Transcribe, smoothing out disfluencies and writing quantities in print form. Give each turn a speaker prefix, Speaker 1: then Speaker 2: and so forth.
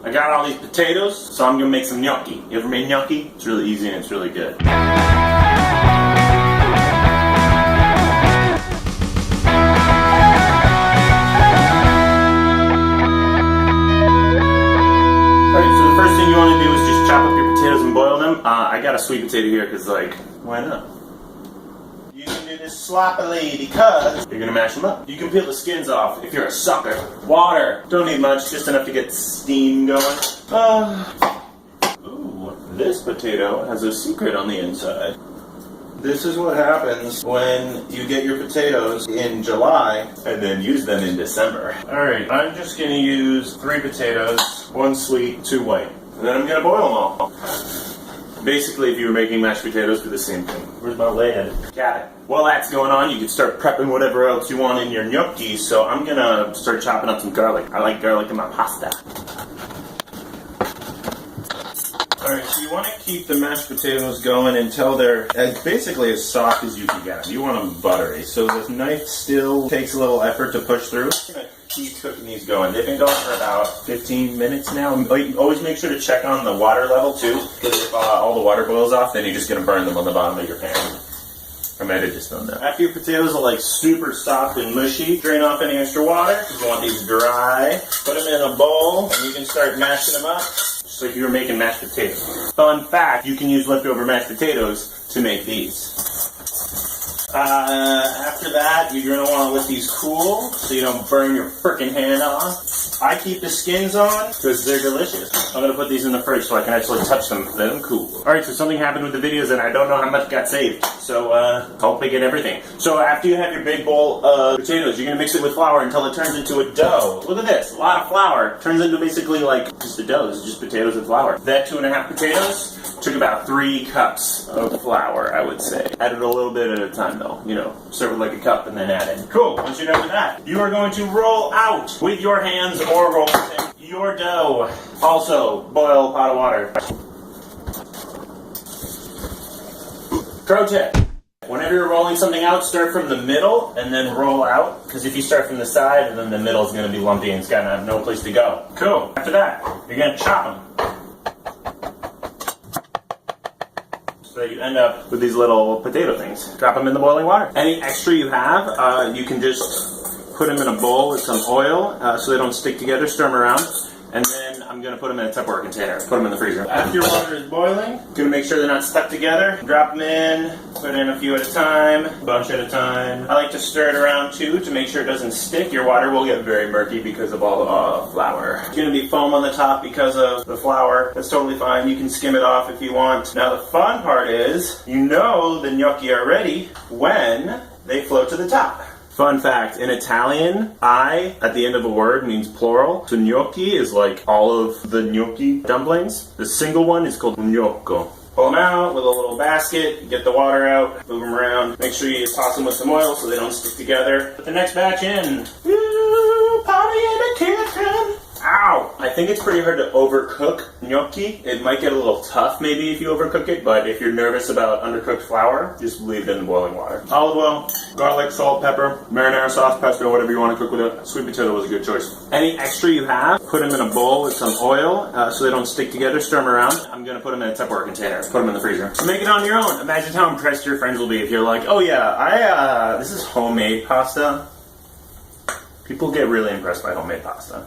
Speaker 1: I got all these potatoes, so I'm gonna make some gnocchi. You ever made gnocchi? It's really easy and it's really good. First thing you want to do is just chop up your potatoes and boil them. I got a sweet potato here because, like, why not? You can do this sloppily because you're going to mash them up. You can peel the skins off if you're a sucker. Water. Don't need much, just enough to get steam going. Ooh, this potato has a secret on the inside. This is what happens when you get your potatoes in July and then use them in December. Alright, I'm just going to use 3 potatoes, 1 sweet, 2 white. And then I'm going to boil them all. Basically, if you were making mashed potatoes, do the same thing. Where's my lid? Got it. While that's going on, you can start prepping whatever else you want in your gnocchi. So I'm going to start chopping up some garlic. I like garlic in my pasta. Alright, so you want to keep the mashed potatoes going until they're basically as soft as you can get them. You want them buttery, so the knife still takes a little effort to push through. I'm going to keep cooking these going. They've been going for about 15 minutes now. Always make sure to check on the water level too, because if all the water boils off, then you're just going to burn them on the bottom of your pan. I might have just done that. After your potatoes are like super soft and mushy, drain off any extra water, because you want these dry. Put them in a bowl, and you can start mashing them up. Just like you were making mashed potatoes. Fun fact, you can use leftover mashed potatoes to make these. After that, you're going to want to let these cool so you don't burn your frickin' hand off. I keep the skins on because they're delicious. I'm going to put these in the fridge so I can actually touch them. Let them cool. Alright, so something happened with the videos and I don't know how much got saved. So, hope I get everything. So after you have your big bowl of potatoes, you're going to mix it with flour until it turns into a dough. Look at this. A lot of flour. Turns into basically like just a dough. It's just potatoes and flour. That 2.5 potatoes took about 3 cups of flour, I would say. Add it a little bit at a time though. You know, serve it like a cup and then add it. Cool. Once you're done with that, you are going to roll out with your hands or roll your dough. Also, boil a pot of water. Pro tip. Whenever you're rolling something out, start from the middle and then roll out. Because if you start from the side, then the middle is going to be lumpy and it's going to have no place to go. Cool. After that, you're going to chop them. So you end up with these little potato things. Drop them in the boiling water. Any extra you have, you can just put them in a bowl with some oil so they don't stick together. Stir them around. And then I'm going to put them in a Tupperware container. Put them in the freezer. After your water is boiling, going to make sure they're not stuck together. Drop them in. Put in a few at a time. A bunch at a time. I like to stir it around too to make sure it doesn't stick. Your water will get very murky because of all the flour. It's going to be foam on the top because of the flour. That's totally fine. You can skim it off if you want. Now the fun part is, you know the gnocchi are ready when they float to the top. Fun fact, in Italian, I at the end of a word means plural. So gnocchi is like all of the gnocchi dumplings. The single one is called gnocco. Pull them out with a little basket, get the water out, move them around. Make sure you toss them with some oil so they don't stick together. Put the next batch in. Ooh, party in the kitchen. Ow! I think it's pretty hard to overcook gnocchi. It might get a little tough maybe if you overcook it, but if you're nervous about undercooked flour, just leave it in the boiling water. Olive oil, garlic, salt, pepper, marinara sauce, pesto, whatever you want to cook with it. Sweet potato was a good choice. Any extra you have, put them in a bowl with some oil so they don't stick together. Stir them around. I'm going to put them in a Tupperware container. Put them in the freezer. So make it on your own. Imagine how impressed your friends will be if you're like, oh yeah, this is homemade pasta. People get really impressed by homemade pasta.